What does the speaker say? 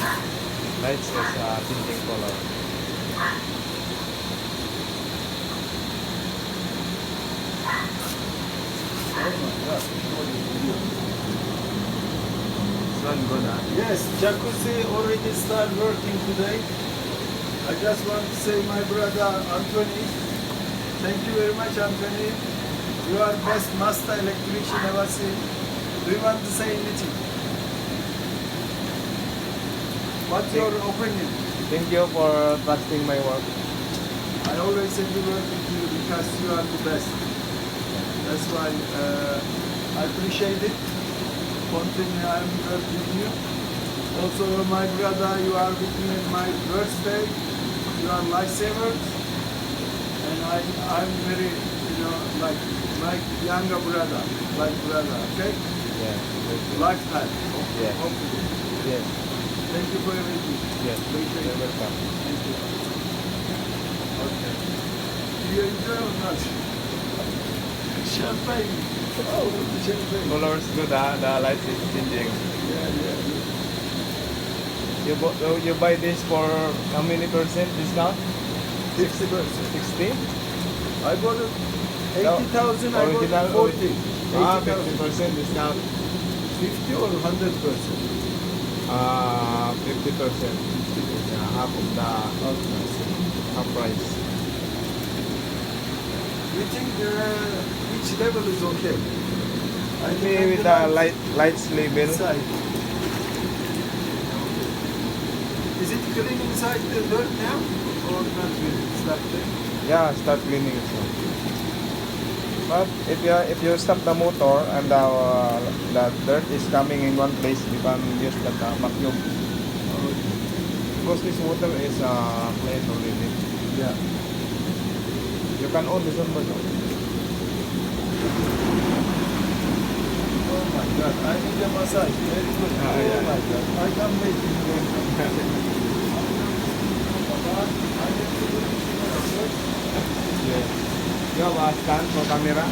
Lights is changing color. Oh my God. This one good, huh? Yes, Jacuzzi already started working today. I just want to say my brother Anthony, thank you very much Anthony. You are best master electrician ever seen. Do you want to say anything? What's your opinion? Thank you for trusting my work. I always say to work with you because you are the best. That's why I appreciate it. Continue, I'm working with you. Also, my brother, you are with me at my birthday. You are lifesaver, and I'm very, like younger brother, okay? Yeah. Lifetime. Yeah. Hopefully. Yes. Thank you for everything. Yes. Appreciate You're it. welcome. Thank you. Okay. Do you enjoy or not? Champagne. Oh, champagne. Colors good, huh? The lights is changing. Yeah. You buy this for how many percent discount? 50%. 60? I bought it 80,000, I bought Original, it 40. 50% 80,000. discount. 50 or 100%? 50%. Yeah, half of the half price. You think which level is okay? I Maybe with the lights label. inside. Is it clean inside the dirt now? Or not really? It's not clean? Yeah, start cleaning it. But if you stop the motor and the dirt is coming in one place, you can use that vacuum. Because this water is clean already. Yeah. You can on this one, but Oh my God, I need a massage. Very good. Ah, Oh yeah. my God, I can't wait. yeah. You have a stand for camera.